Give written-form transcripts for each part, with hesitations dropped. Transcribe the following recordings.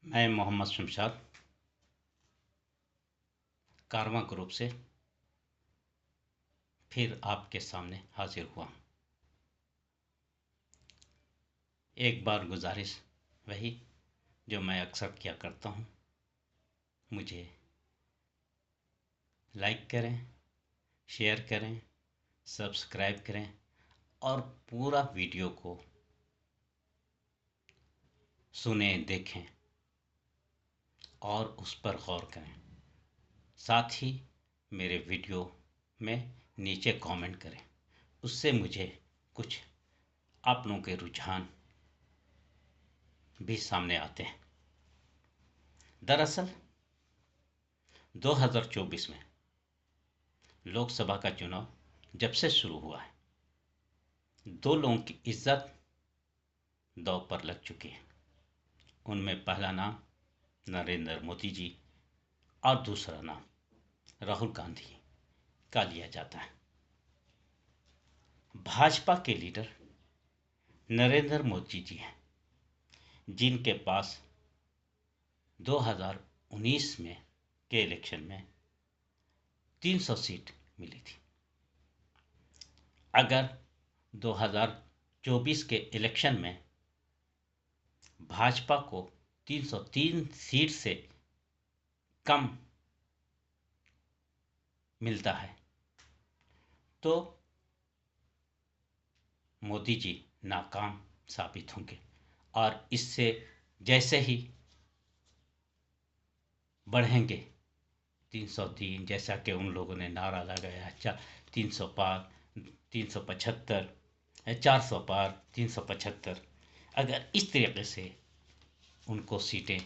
मैं मोहम्मद शमशाद कारवां ग्रुप से फिर आपके सामने हाजिर हुआ हूँ। एक बार गुजारिश वही जो मैं अक्सर किया करता हूँ, मुझे लाइक करें, शेयर करें, सब्सक्राइब करें और पूरा वीडियो को सुने, देखें और उस पर गौर करें। साथ ही मेरे वीडियो में नीचे कमेंट करें, उससे मुझे कुछ आप लोगों के रुझान भी सामने आते हैं। दरअसल 2024 में लोकसभा का चुनाव जब से शुरू हुआ है, दो लोगों की इज्जत दांव पर लग चुकी है। उनमें पहला नाम नरेंद्र मोदी जी और दूसरा नाम राहुल गांधी का लिया जाता है। भाजपा के लीडर नरेंद्र मोदी जी हैं, जिनके पास 2019 में के इलेक्शन में 300 सीट मिली थी। अगर 2024 के इलेक्शन में भाजपा को 303 सीट से कम मिलता है तो मोदी जी नाकाम साबित होंगे। और इससे जैसे ही बढ़ेंगे 303, जैसा कि उन लोगों ने नारा लगाया, 300 पार, 375, 400 पार, 375, अगर इस तरीके से उनको सीटें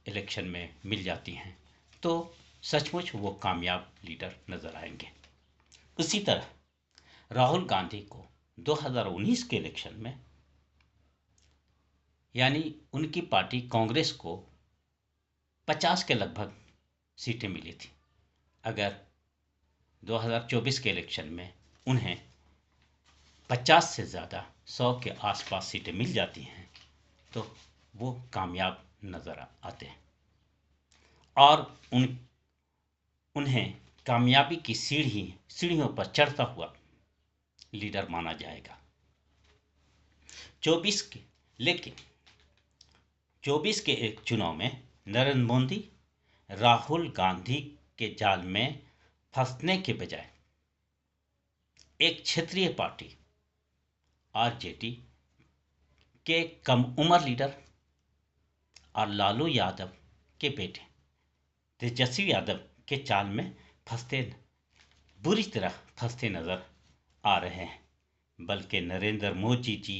इलेक्शन में मिल जाती हैं तो सचमुच वो कामयाब लीडर नजर आएंगे। उसी तरह राहुल गांधी को 2019 के इलेक्शन में, यानी उनकी पार्टी कांग्रेस को 50 के लगभग सीटें मिली थी। अगर 2024 के इलेक्शन में उन्हें 50 से ज़्यादा 100 के आसपास सीटें मिल जाती हैं तो वो कामयाब नज़र आते हैं और उन्हें कामयाबी की सीढ़ियों पर चढ़ता हुआ लीडर माना जाएगा। लेकिन 24 के एक चुनाव में नरेंद्र मोदी राहुल गांधी के जाल में फंसने के बजाय एक क्षेत्रीय पार्टी आरजेडी के कम उम्र लीडर और लालू यादव के बेटे तेजस्वी यादव के चाल में बुरी तरह फंसते नजर आ रहे हैं। बल्कि नरेंद्र मोदी जी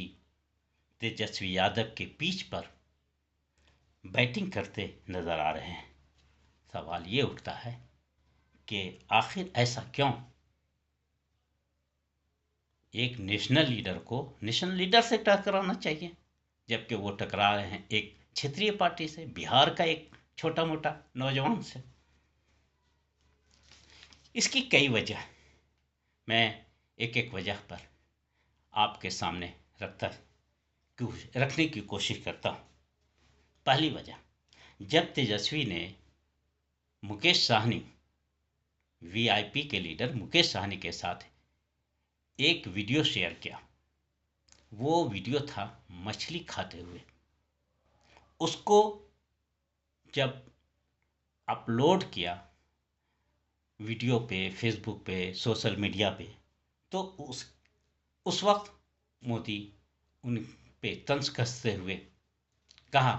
तेजस्वी यादव के पीठ पर बैटिंग करते नजर आ रहे हैं। सवाल ये उठता है कि आखिर ऐसा क्यों? एक नेशनल लीडर से टकराना चाहिए, जबकि वो टकरा रहे हैं एक क्षेत्रीय पार्टी से, बिहार का एक छोटा मोटा नौजवान से। इसकी कई वजह, मैं एक एक वजह पर आपके सामने रखने की कोशिश करता हूं। पहली वजह, जब तेजस्वी ने मुकेश साहनी, वीआईपी के लीडर मुकेश साहनी के साथ एक वीडियो शेयर किया, वो वीडियो था मछली खाते हुए। उसको जब अपलोड किया वीडियो पे, फेसबुक पे, सोशल मीडिया पे, तो उस वक्त मोदी उन पे तंज कसते हुए कहा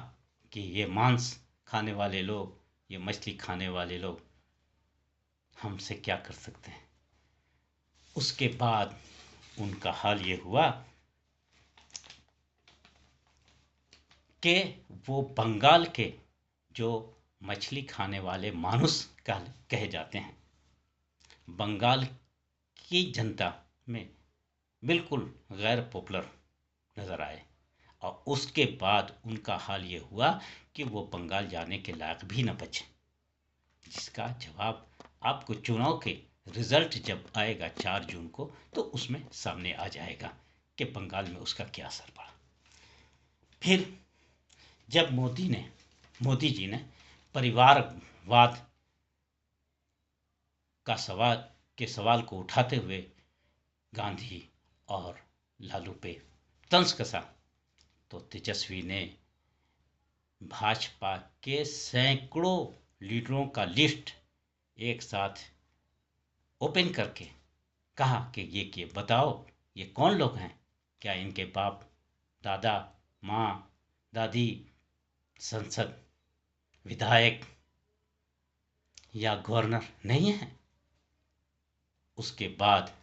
कि ये मांस खाने वाले लोग, ये मछली खाने वाले लोग हमसे क्या कर सकते हैं। उसके बाद उनका हाल ये हुआ कि वो बंगाल के जो मछली खाने वाले मानुस कहे जाते हैं, बंगाल की जनता में बिल्कुल गैर पॉपुलर नजर आए। और उसके बाद उनका हाल ये हुआ कि वो बंगाल जाने के लायक भी न बचे, जिसका जवाब आपको चुनाव के रिजल्ट जब आएगा 4 जून को तो उसमें सामने आ जाएगा कि बंगाल में उसका क्या असर पड़ा। फिर जब मोदी ने मोदी जी ने परिवारवाद का सवाल को उठाते हुए गांधी और लालू पे तंज कसा, तो तेजस्वी ने भाजपा के सैकड़ों लीडरों का लिस्ट एक साथ ओपन करके कहा कि ये बताओ, ये कौन लोग हैं? क्या इनके बाप दादा माँ दादी संसद विधायक या गवर्नर नहीं है? उसके बाद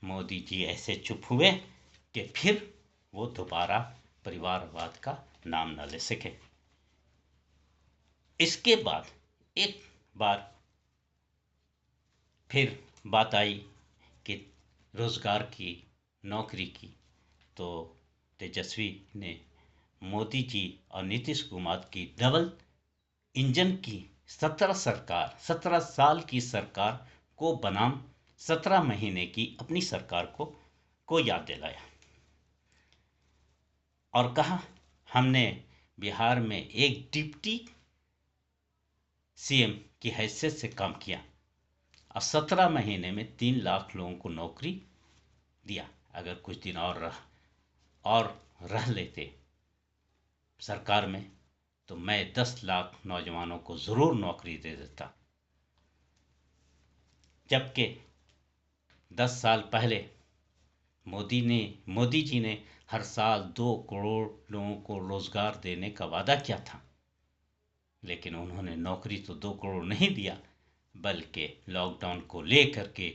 मोदी जी ऐसे चुप हुए कि फिर वो दोबारा परिवारवाद का नाम न ले सके। इसके बाद एक बार फिर बात आई कि रोजगार की, नौकरी की, तो तेजस्वी ने मोदी जी और नीतीश कुमार की डबल इंजन की 17 साल की सरकार को बनाम 17 महीने की अपनी सरकार को याद दिलाया और कहा, हमने बिहार में एक डिप्टी सीएम की हैसियत से काम किया और 17 महीने में 3 लाख लोगों को नौकरी दिया। अगर कुछ दिन और रह लेते सरकार में तो मैं 10 लाख नौजवानों को जरूर नौकरी दे देता। जबकि 10 साल पहले मोदी जी ने हर साल 2 करोड़ लोगों को रोजगार देने का वादा किया था, लेकिन उन्होंने नौकरी तो 2 करोड़ नहीं दिया, बल्कि लॉकडाउन को लेकर के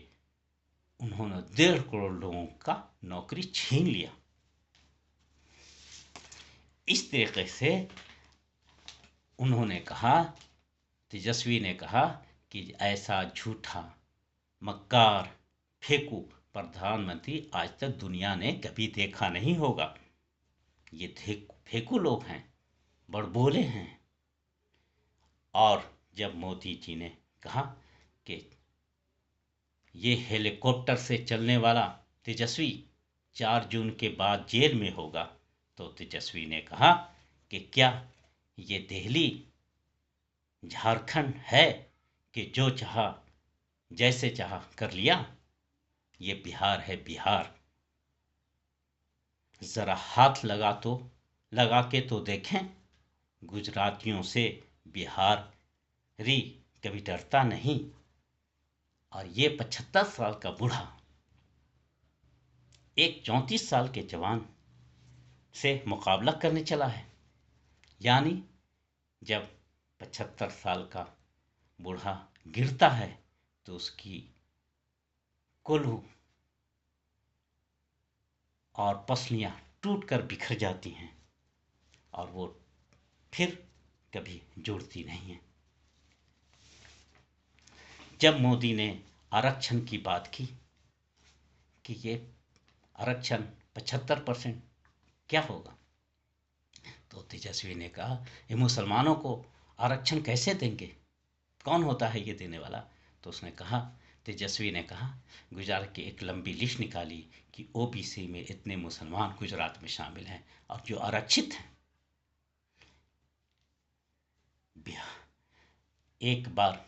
उन्होंने 1.5 करोड़ लोगों का नौकरी छीन लिया। इस तरीके से उन्होंने कहा, तेजस्वी ने कहा कि ऐसा झूठा मक्कार फेंकू प्रधानमंत्री आज तक दुनिया ने कभी देखा नहीं होगा। ये फेंकू लोग हैं, बड़बोले हैं। और जब मोदी जी ने कहा कि ये हेलीकॉप्टर से चलने वाला तेजस्वी 4 जून के बाद जेल में होगा, तो तेजस्वी ने कहा कि क्या ये दिल्ली झारखंड है कि जो चाहा जैसे चाहा कर लिया? ये बिहार है, बिहार। जरा हाथ लगा के तो देखें, गुजरातियों से बिहारी कभी डरता नहीं। और ये 75 साल का बूढ़ा एक 34 साल के जवान से मुकाबला करने चला है। यानी जब 75 साल का बूढ़ा गिरता है तो उसकी कोल्हू और पसलियां टूटकर बिखर जाती हैं और वो फिर कभी जुड़ती नहीं है। जब मोदी ने आरक्षण की बात की कि ये आरक्षण 75% क्या होगा, तो तेजस्वी ने कहा, ये मुसलमानों को आरक्षण कैसे देंगे? कौन होता है ये देने वाला? तो उसने कहा, तेजस्वी ने कहा, गुजरात की एक लंबी लिस्ट निकाली कि ओबीसी में इतने मुसलमान गुजरात में शामिल हैं और जो आरक्षित हैं। एक बार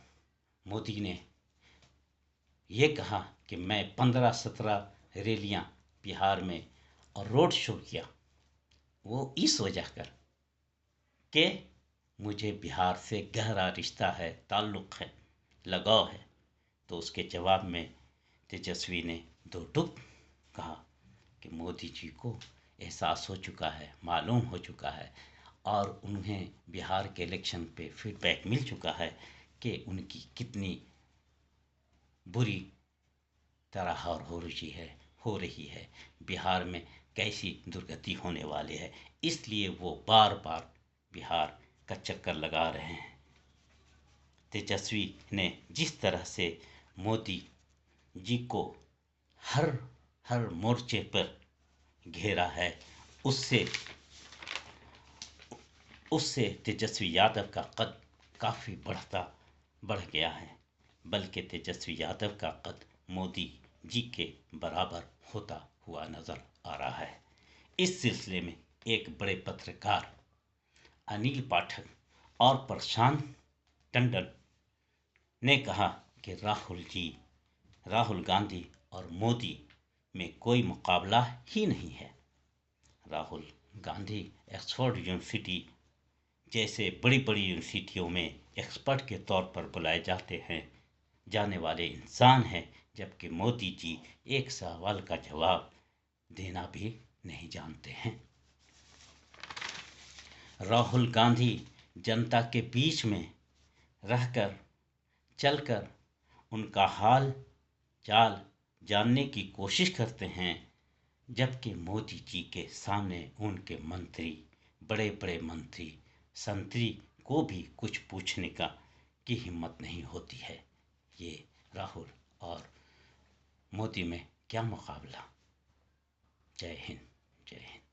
मोदी ने ये कहा कि मैं 15-17 रैलियां बिहार में और रोड शो किया, वो इस वजह कर कि मुझे बिहार से गहरा रिश्ता है, ताल्लुक़ है, लगाव है। तो उसके जवाब में तेजस्वी ने 2 टूक कहा कि मोदी जी को एहसास हो चुका है, मालूम हो चुका है और उन्हें बिहार के इलेक्शन पे फीडबैक मिल चुका है कि उनकी कितनी बुरी तरह हो रही है, बिहार में कैसी दुर्गति होने वाली है। इसलिए वो बार बार बिहार का चक्कर लगा रहे हैं। तेजस्वी ने जिस तरह से मोदी जी को हर हर मोर्चे पर घेरा है, उससे तेजस्वी यादव का कद काफी बढ़ गया है। बल्कि तेजस्वी यादव का कद मोदी जी के बराबर होता हुआ नजर आ रहा है। इस सिलसिले में एक बड़े पत्रकार अनिल पाठक और प्रशांत टंडन ने कहा कि राहुल गांधी और मोदी में कोई मुकाबला ही नहीं है। राहुल गांधी ऑक्सफोर्ड यूनिवर्सिटी जैसे बड़ी बड़ी यूनिवर्सिटियों में एक्सपर्ट के तौर पर बुलाए जाने वाले इंसान हैं, जबकि मोदी जी एक सवाल का जवाब देना भी नहीं जानते हैं। राहुल गांधी जनता के बीच में रहकर चलकर उनका हाल चाल जानने की कोशिश करते हैं, जबकि मोदी जी के सामने उनके मंत्री, बड़े बड़े मंत्री संतरी को भी कुछ पूछने की हिम्मत नहीं होती है। ये राहुल और मोदी में क्या मुकाबला। जय हिंद, जय हिंद।